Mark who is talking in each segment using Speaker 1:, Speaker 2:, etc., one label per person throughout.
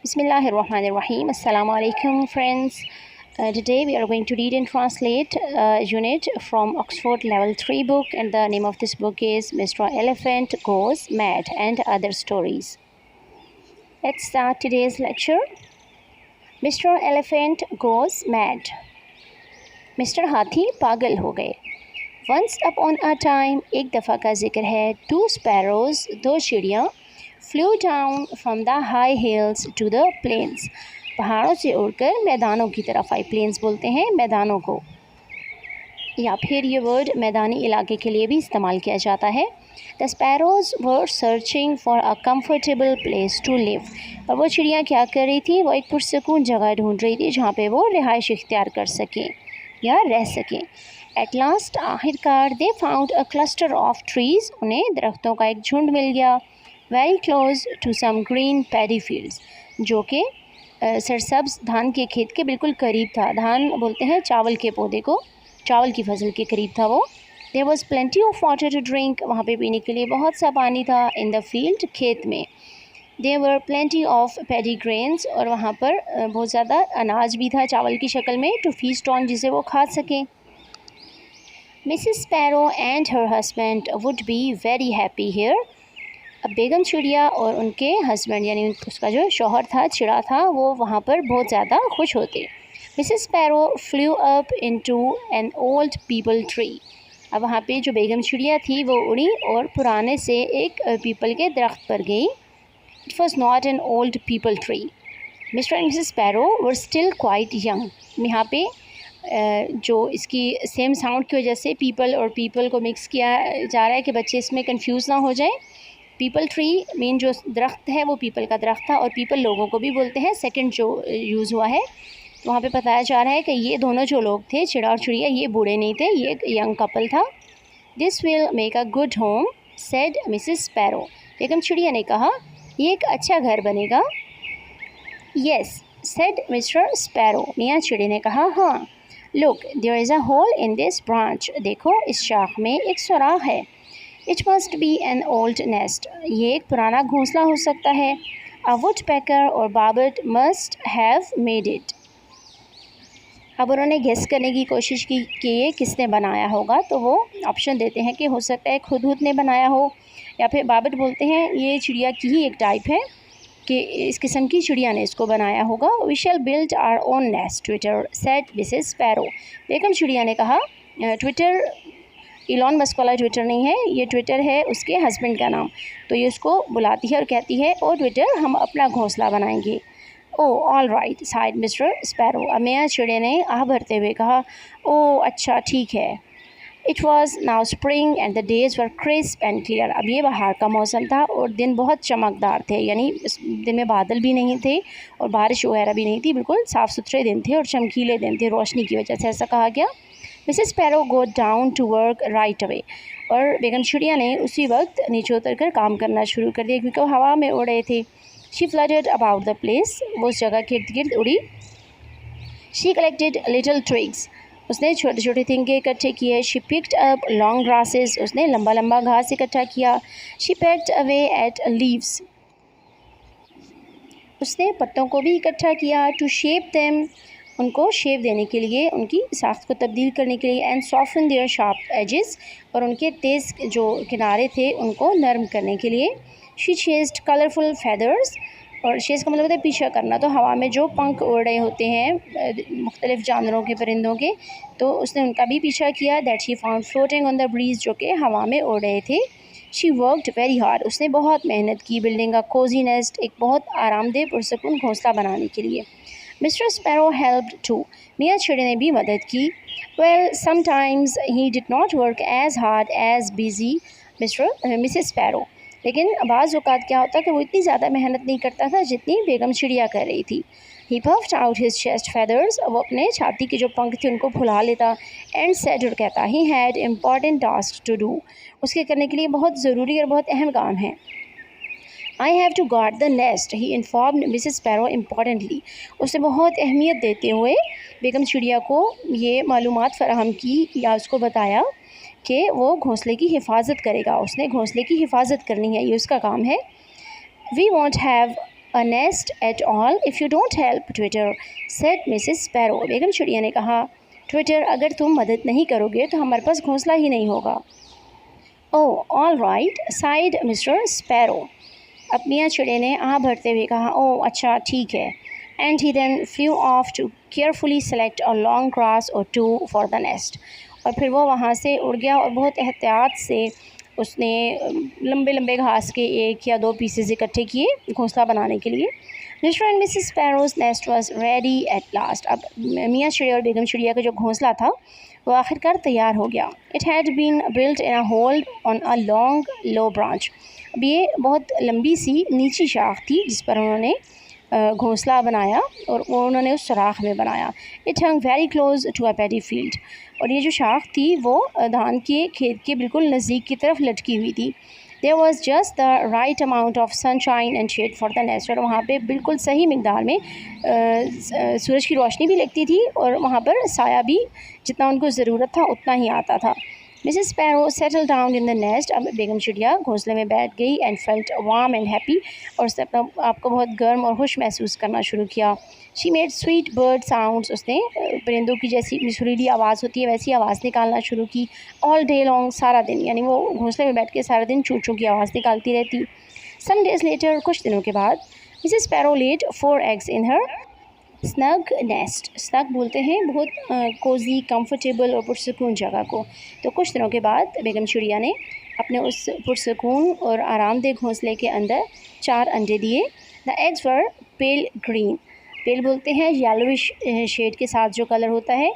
Speaker 1: Bismillahirrahmanirrahim. Assalamu alaikum, friends. Today we are going to read and translate a unit from Oxford Level 3 book, and the name of this book is Mr. Elephant Goes Mad and Other Stories. Let's start today's lecture. Mr. Elephant Goes Mad. Mr. हाथी पागल हो गए. Once upon a time, एक दफ़ा का जिक्र है. Two sparrows, दो चिड़ियाँ, flew down from the high hills to the plains. पहाड़ों से उड़कर मैदानों की तरफ आई. plains बोलते हैं मैदानों को, या फिर ये वर्ड मैदानी इलाके के लिए भी इस्तेमाल किया जाता है. The sparrows were searching for a comfortable place to live. और वो चिड़ियाँ क्या कर रही थी? वो एक पुरसकून जगह ढूंढ रही थी जहाँ पे वो रिहाइश इख्तियार कर सकें या रह सकें. At last, आखिरकार they found a cluster of trees. उन्हें दरख्तों का एक झुंड मिल गया. Very close to some green paddy fields, जो कि सरसब्ज धान के खेत के बिल्कुल करीब था. धान बोलते हैं चावल के पौधे को, चावल की फसल के करीब था वो. There was plenty of water to drink. वहाँ पे पीने के लिए बहुत सा पानी था. In the field, खेत में. There were plenty of paddy grains. और वहाँ पर बहुत ज़्यादा अनाज भी था चावल की शक्ल में. To feast on, जिसे वो खा सकें. Mrs. Sparrow and her husband would be very happy here. अब बेगम चिड़िया और उनके हस्बैंड यानी उसका जो शौहर था, चिड़ा था, वो वहाँ पर बहुत ज़्यादा खुश होते. Mrs sparrow flu up into an old people tree. अब वहाँ पे जो बेगम चिड़िया थी वो उड़ी और पुराने से एक पीपल के दरख्त पर गई. It was not an old people tree. Mister and Mrs sparrow were still quite young. यहाँ पे जो इसकी सेम साउंड की वजह से पीपल और पीपल को मिक्स किया जा रहा है कि बच्चे इसमें कंफ्यूज ना हो जाए. पीपल ट्री मेन जो दरख्त है वो पीपल का दरख्त था, और पीपल लोगों को भी बोलते हैं. सेकंड जो यूज़ हुआ है तो वहाँ पे बताया जा रहा है कि ये दोनों जो लोग थे, चिड़ा और चिड़िया, ये बूढ़े नहीं थे, ये एक यंग कपल था. This will make a good home, said Mrs sparrow. बेगम चिड़िया ने कहा, ये एक अच्छा घर बनेगा. Yes, said Mr sparrow. मियाँ चिड़ी ने कहा, हाँ. Look, there is a hole in this branch. देखो, इस शाख में एक सुराख है. It must be an old nest. ये एक पुराना घोंसला हो सकता है. A woodpecker or barbet must have made it. अब उन्होंने गेस करने की कोशिश की कि ये किसने बनाया होगा, तो वो ऑप्शन देते हैं कि हो सकता है खुद ने बनाया हो, या फिर बाबट बोलते हैं ये चिड़िया की ही एक टाइप है कि इस किस्म की चिड़िया ने इसको बनाया होगा. We shall build our own nest, Twitter said Mrs. Sparrow. बेगम चिड़िया ने कहा, ट्विटर इलॉन मस्क वाला ट्विटर नहीं है, ये ट्विटर है उसके हस्बैंड का नाम. तो ये उसको बुलाती है और कहती है, ओ ट्विटर, हम अपना घोंसला बनाएंगे. Oh all right, said Mr sparrow. अब मियाँ चिड़िया ने आह भरते हुए कहा, ओ अच्छा ठीक है. It was now spring and the days were crisp and clear. अब ये बाहर का मौसम था और दिन बहुत चमकदार थे, यानी इस दिन में बादल भी नहीं थे और बारिश वगैरह भी नहीं थी. बिल्कुल साफ़ सुथरे दिन थे और चमकीले दिन थे रोशनी की वजह से, ऐसा कहा गया. Mrs sparrow go down to work right away. और बेगम चिड़िया ने उसी वक्त नीचे उतर कर काम करना शुरू कर दिया, क्योंकि वो हवा में उड़ रहे थे. She flitted about the place. वो उस जगह के इर्द गिर्द उड़ी. She collected little twigs. उसने छोटे छोटे तिनके इकट्ठे किए. She picked up long grasses. उसने लंबा लंबा घास इकट्ठा किया. She pecked away at leaves. उसने पत्तों को भी इकट्ठा किया. To shape them. उनको शेप देने के लिए, उनकी साख्त को तब्दील करने के लिए. And soften their sharp edges. और उनके तेज़ जो किनारे थे उनको नरम करने के लिए. She chased colourful feathers. और चेज़ का मतलब होता है पीछा करना. तो हवा में जो पंख उड़ रहे होते हैं मुख्तलिफ़ जानवरों के, परिंदों के, तो उसने उनका भी पीछा किया. That she found floating on the breeze, जो कि हवा में उड़ रहे थे. She worked very hard. उसने बहुत मेहनत की. Building a cosy nest. एक बहुत आरामदेह पुरसकून घोंसला बनाने के लिए. Mr sparrow helped too. मियाँ चिड़ी ने भी मदद की. Well, sometimes he did not work as hard as busy Mrs sparrow. लेकिन बाज़ औक़ात क्या होता कि वो इतनी ज़्यादा मेहनत नहीं करता था जितनी बेगम चिड़िया कर रही थी. He puffed out his chest feathers. वो अपने छाती के जो पंख थे उनको फुला लेता. एंड सेड, और कहता, he had important task to do. उसके करने के लिए बहुत ज़रूरी और बहुत अहम काम है. I have to guard the nest, he informed Mrs. Sparrow importantly. उसे बहुत अहमियत देते हुए बेगम चिड़िया को ये मालूमात फ़राहम की या उसको बताया कि वो घोंसले की हिफाजत करेगा. उसने घोंसले की हिफाजत करनी है, ये उसका काम है. We won't have a nest at all if you don't help, Twitter, said Mrs. Sparrow. बेगम चिड़िया ने कहा, ट्विटर, अगर तुम मदद नहीं करोगे तो हमारे पास घोंसला ही नहीं होगा. Oh, all right, sighed Mr. Sparrow. अब मियाँ चिड़िया ने आह भरते हुए कहा, ओह अच्छा ठीक है. And he then flew off to carefully select a long grass or two for the nest. और फिर वो वहाँ से उड़ गया और बहुत एहतियात से उसने लंबे लंबे घास के 1 या 2 पीसेस इकट्ठे किए घोंसला बनाने के लिए. Mister and Mrs sparrows nest was ready at last. अब मियाँ चिड़िया और बेगम चिड़िया का जो घोंसला था वो आखिरकार तैयार हो गया. It had been built in a hole on a long low branch. अब ये बहुत लंबी सी नीची शाख थी जिस पर उन्होंने घोंसला बनाया और वो उन्होंने उस सुराख में बनाया. It hung very close to a paddy field. और ये जो शाख थी वो धान के खेत के बिल्कुल नज़दीक की तरफ लटकी हुई थी. There was just the right amount of sunshine and shade for the nest. और वहाँ पे बिल्कुल सही मिकदार में सूरज की रोशनी भी लगती थी और वहाँ पर साया भी जितना उनको ज़रूरत था उतना ही आता था. Mrs sparrow settle down in the nest. अब बेगम चिड़िया घोंसले में बैठ गई and felt warm and happy. और उसने अपना आपको बहुत गर्म और खुश महसूस करना शुरू किया. She made sweet bird sounds. उसने परिंदों की जैसी सुरीली आवाज़ होती है वैसी आवाज़ निकालना शुरू की. ऑल डे लॉन्ग, सारा दिन, यानी वो घोंसले में बैठ के सारा दिन चूँ चूँ की आवाज़ निकालती रहती. सम डेज लेटर, कुछ दिनों के बाद, मिसेस स्पैरो लेड 4 eggs इन हर स्नग नेस्ट. स्नग बोलते हैं बहुत कोजी, कंफर्टेबल और पुरसकून जगह को. तो कुछ दिनों के बाद बेगम चिड़िया ने अपने उस पुरसकून और आरामदेह घोंसले के अंदर 4 अंडे दिए. The eggs were pale green. Pale बोलते हैं येलोइश शेड के साथ जो कलर होता है,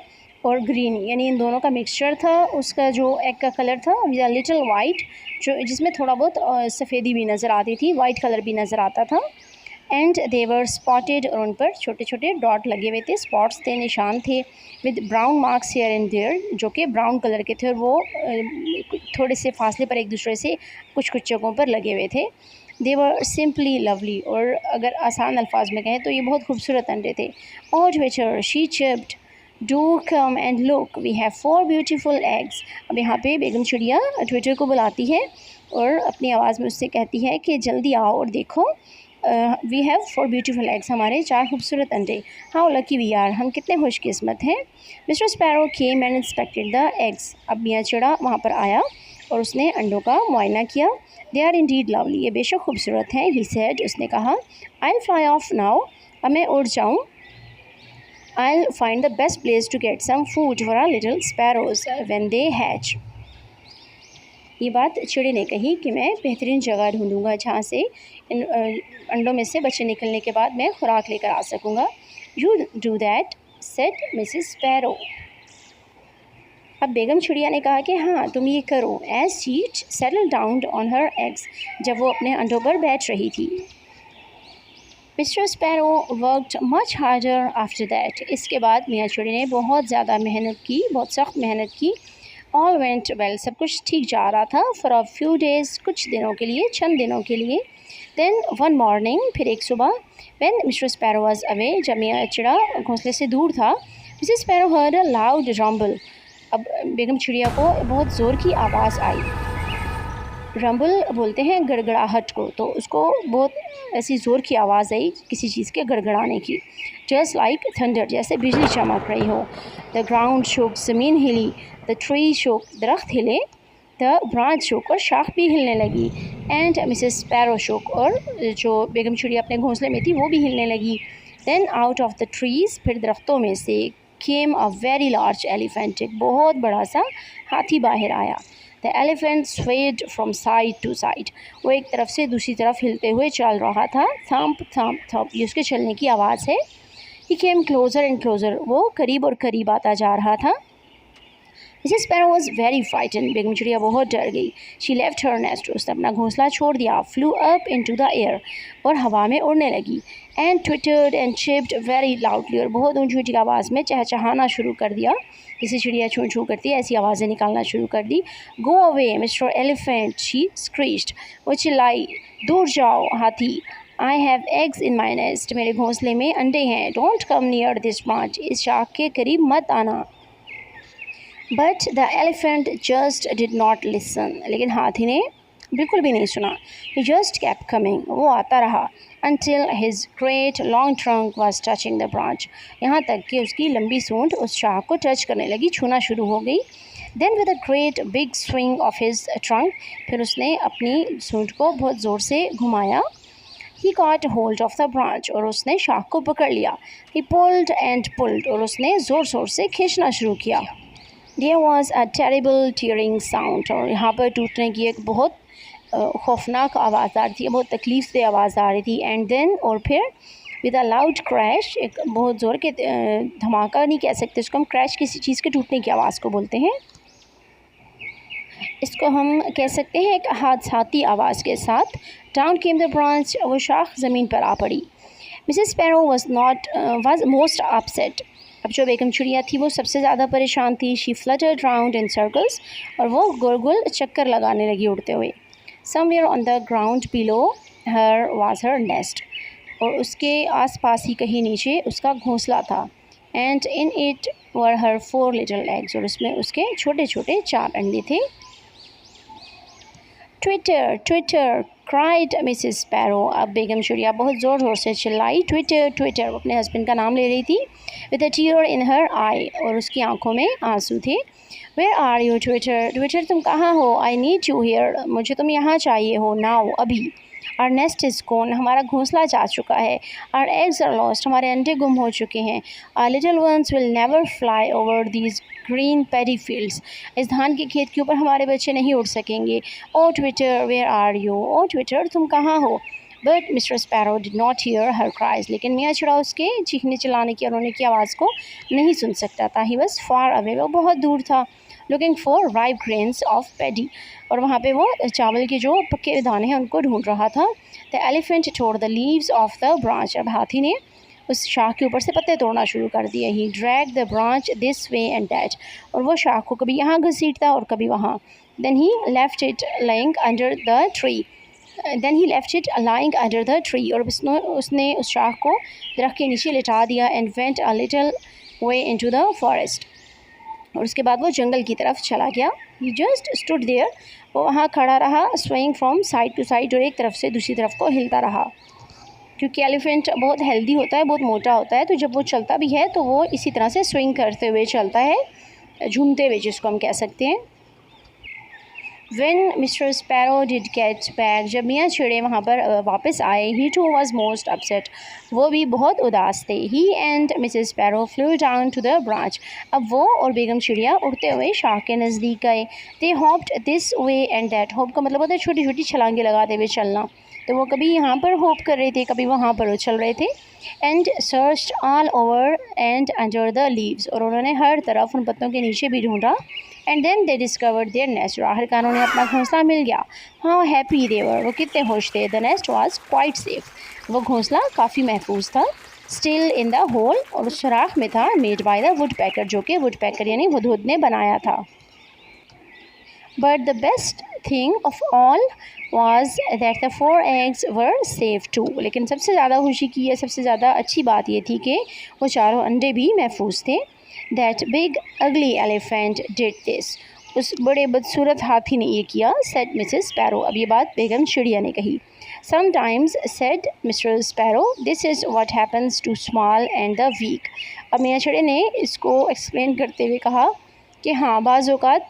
Speaker 1: और ग्रीन यानी इन दोनों का मिक्सचर था. उसका जो एग का कलर था लिटिल वाइट, जो जिसमें थोड़ा बहुत सफ़ेदी भी नज़र आती थी, वाइट कलर भी नज़र आता था. And they were spotted. और उन पर छोटे छोटे डॉट लगे हुए थे, स्पॉट्स थे, निशान थे. With brown marks here and there, जो कि ब्राउन कलर के थे और वो थोड़े से फासले पर एक दूसरे से कुछ कुछ जगहों पर लगे हुए थे. दे वर सिंपली लवली. और अगर आसान अल्फाज में कहें तो ये बहुत खूबसूरत अंडे थे. Oh Twitter, she chirped, do come and look, we have 4 beautiful eggs. अब यहाँ पे बेगम चिड़िया ट्विटर को बुलाती है और अपनी आवाज़ में उससे कहती है कि जल्दी आओ और देखो, वी हैव 4 ब्यूटीफुल एग्स, हमारे 4 खूबसूरत अंडे. हाउ लकी वी आर, हम कितने खुशकिस्मत हैं. Mister sparrow came and inspected the eggs. अब मियाँ चिड़ा वहाँ पर आया और उसने अंडों का मुआयना किया. दे आर इंडीड लवली, ये बेशक खूबसूरत हैं. ही सेड, उसने कहा. I will fly off now, अब मैं उड़ जाऊँ. I will find the best place to get some food for our little sparrows when they hatch. ये बात चिड़ी ने कही कि मैं बेहतरीन जगह ढूंढूंगा जहाँ से इन अंडों में से बच्चे निकलने के बाद मैं खुराक लेकर आ सकूँगा. You do that, said Mrs sparrow. अब बेगम चिड़िया ने कहा कि हाँ तुम ये करो. As she settle down on her eggs, जब वो अपने अंडों पर बैठ रही थी. Mr sparrow worked much harder after that. इसके बाद मियाँ चिड़ी ने बहुत ज़्यादा मेहनत की, बहुत सख्त मेहनत की. ऑल वेंट वेल, सब कुछ ठीक जा रहा था. फॉर अ फ्यू डेज़, कुछ दिनों के लिए, चंद दिनों के लिए. देन वन मॉर्निंग, फिर एक सुबह, when mister sparrow was away, जब मियाँ चिड़ा घोंसले से दूर था, Mrs sparrow heard a loud rumble. अब बेगम चिड़िया को बहुत ज़ोर की आवाज़ आई. रंबल बोलते हैं गड़गड़ाहट को, तो उसको बहुत ऐसी ज़ोर की आवाज़ आई किसी चीज़ के गड़गड़ाने की. जस्ट लाइक थंडर, जैसे बिजली चमक रही हो. द ग्राउंड शोक, ज़मीन हिली. द ट्री शोक, दरख्त हिले. द ब्रांच शोक, और शाख भी हिलने लगी. एंड मिसेस स्पैरो शोक, और जो बेगम चिड़िया अपने घोंसले में थी वो भी हिलने लगी. Then out of the trees, फिर दरख्तों में से, came a very large elephant, एक बहुत बड़ा सा हाथी बाहर आया. The elephant swayed from side to side, वो एक तरफ से दूसरी तरफ हिलते हुए चल रहा था. थम्प थम्प थम्प, ये उसके चलने की आवाज़ है. He came closer and closer, वो करीब और करीब आता जा रहा था. Mrs sparrow was very frightened, बेगम चिड़िया बहुत डर गई. शी लेफ्ट हर नेस्ट, उसने अपना घोंसला छोड़ दिया. Flew up into the air, और हवा में उड़ने लगी. And twittered and chirped very loudly, और बहुत ऊंची ऊंची आवाज़ में चहचहाना शुरू कर दिया. जैसे चिड़िया छू छू करती है ऐसी आवाज़ें निकालना शुरू कर दी. Go away Mr elephant, she screeched, वो चिल्लाई. दूर जाओ हाथी. I have eggs in my nest, मेरे घोंसले में अंडे हैं. Don't come near this branch, इस शाख के करीब मत आना. But the elephant just did not listen, लेकिन हाथी ने बिल्कुल भी नहीं सुना। He just kept coming. वो आता रहा until his great long trunk was touching the branch. यहाँ तक कि उसकी लंबी सूंड उस शाख को टच करने लगी, छूना शुरू हो गई। Then with a great big swing of his trunk, फिर उसने अपनी सूंड को बहुत ज़ोर से घुमाया। He caught hold of the branch, और उसने शाख को पकड़ लिया। He pulled and pulled, और उसने ज़ोर ज़ोर से खींचना शुरू किया। There was a terrible tearing sound, और यहाँ पर टूटने की एक बहुत खौफनाक आवाज़ आ रही थी, बहुत तकलीफ़ से आवाज़ आ रही थी। एंड देन, और फिर विद अ लाउड क्रैश, एक बहुत ज़ोर के धमाका नहीं कह सकते उसको हम, क्रैश किसी चीज़ के टूटने की आवाज़ को बोलते हैं। इसको हम कह सकते हैं एक हादसाती आवाज़ के साथ। डाउन केम द ब्रांच, वो शाख ज़मीन पर आ पड़ी। Mrs sparrow was most upset. अब जो बेगम चिड़िया थी वो सबसे ज़्यादा परेशान थी। She fluttered round in circles, और वो गोल गोल चक्कर लगाने लगी उड़ते हुए। Somewhere on the ground below her was her nest, और उसके आसपास ही कहीं नीचे उसका घोंसला था। And in it were her 4 little eggs, और उसमें उसके छोटे छोटे 4 अंडे थे। Twitter Twitter cried Mrs sparrow. अब बेगम चिड़िया बहुत ज़ोर ज़ोर से चिल्लाई। ट्विटर ट्विटर, वो अपने हस्बैंड का नाम ले रही थी। विद अ टीयर इन हर आई, और उसकी आंखों में आंसू थे। Where are you Twitter, Twitter तुम कहाँ हो? आई नीड यू हियर, मुझे तुम यहाँ चाहिए हो, नाउ अभी। आर नेस्ट इज़ गॉन, हमारा घोंसला जा चुका है। आर एग्स आर लॉस्ट, हमारे अंडे गुम हो चुके हैं। Our little ones will never fly over these green paddy fields, इस धान के खेत के ऊपर हमारे बच्चे नहीं उड़ सकेंगे। Oh Twitter where are you, oh Twitter तुम कहाँ हो? But Mr sparrow did not hear her cries, लेकिन मियाँ चिड़ा उसके चीखने चिल्लाने की और रोने की आवाज़ को नहीं सुन सकता था। ही वॉज फार अवे, वो बहुत दूर था। Looking for ripe grains of paddy, और वहाँ पे वो चावल के जो पक्के दाने हैं उनको ढूंढ रहा था। The elephant tour the leaves of the branch, अब हाथी ने उस शाख के ऊपर से पत्ते तोड़ना शुरू कर दिए। He drag the branch this way and that, और वो शाख को कभी यहाँ घसीटता और कभी वहाँ। Then he left it lying under the tree, और उसने उस शाख को दरख्त के नीचे लिटा दिया। And went a little way into the forest, और उसके बाद वो जंगल की तरफ चला गया। ही जस्ट स्टूड देयर, वो वहाँ खड़ा रहा। Swing from side to side, और एक तरफ से दूसरी तरफ को हिलता रहा। क्योंकि एलिफेंट बहुत हेल्दी होता है, बहुत मोटा होता है, तो जब वो चलता भी है तो वो इसी तरह से स्विंग करते हुए चलता है, झूमते हुए जिसको हम कह सकते हैं। When Mr. Sparrow did get back, जब मियाँ चिड़े वहाँ पर वापस आए, he too was most upset, वो भी बहुत उदास थे। He and Mrs. Sparrow flew down to the branch, अब वो और बेगम चिड़िया उड़ते हुए शाख के नज़दीक गए। They hopped this way and that, hop का मतलब होता है छोटी छोटी छलांगे लगाते हुए चलना, तो वो कभी यहाँ पर होप कर रहे थे, कभी वहाँ पर उछल रहे थे। And searched all over and under the leaves, और उन्होंने हर तरफ उन पत्तों के नीचे भी ढूंढा। And then they discovered their nest, आखिरकार उन्हें अपना घोंसला मिल गया। हाउ हैप्पी दे वर, वो कितने खुश थे। The nest was quite safe, वो घोंसला काफ़ी महफूज था। स्टिल इन द होल, और उस सुराख में था। मेड बाय द वुड पैकर, जो कि वुड पैकर यानी हुदहुद ने बनाया था। But the best thing of all was that the 4 eggs were safe too, लेकिन सबसे ज़्यादा खुशी की या सबसे ज़्यादा अच्छी बात ये थी कि वो चारों अंडे भी महफूज थे। That big ugly elephant did this, उस बड़े बदसूरत हाथी ने ये किया। said Mrs. Sparrow, अब ये बात बेगम चिड़िया ने कही। Sometimes said Mr. Sparrow, this is what happens to small and the weak, अब मियाँ चिड़े ने इसको एक्सप्लेन करते हुए कहा कि हाँ, बाज़ औक़ात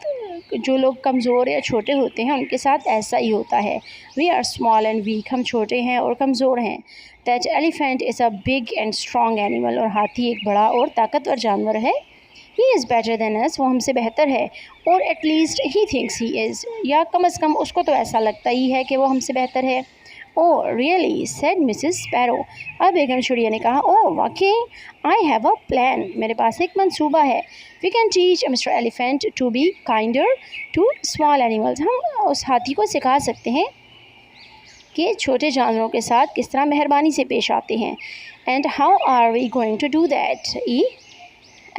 Speaker 1: जो लोग कमज़ोर या छोटे होते हैं उनके साथ ऐसा ही होता है। We are small and weak, हम छोटे हैं और कमज़ोर हैं। That elephant is a big and strong animal, और हाथी एक बड़ा और ताकतवर जानवर है। He is better than us, वो हमसे बेहतर है। और at least he thinks he is, या कम अज़ कम उसको तो ऐसा लगता ही है कि वो हमसे बेहतर है। Oh really, said Mrs sparrow, अब बेगम चिड़िया ने कहा, ओह वाकई, आई हैव अ प्लान, मेरे पास एक मंसूबा है। We can teach Mr elephant to be kinder to small animals, हम उस हाथी को सिखा सकते हैं कि छोटे जानवरों के साथ किस तरह मेहरबानी से पेश आते हैं। And how are we going to do that,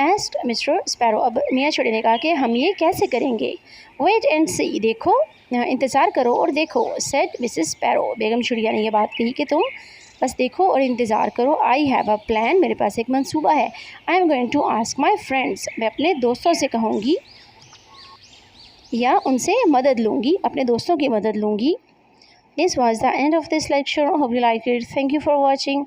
Speaker 1: asked Mr sparrow, अब मियाँ चिड़िया ने कहा कि हम ये कैसे करेंगे। वेट एंड सी, देखो, इंतज़ार करो और देखो। सेड मिसेस स्पैरो, बेगम चिड़िया ने यह बात कही कि तुम बस देखो और इंतज़ार करो। आई हैव अ प्लान, मेरे पास एक मंसूबा है। I am going to ask my friends, मैं अपने दोस्तों से कहूँगी या उनसे मदद लूँगी, अपने दोस्तों की मदद लूँगी। This was the end of this lecture. Hope you like it. Thank you for watching.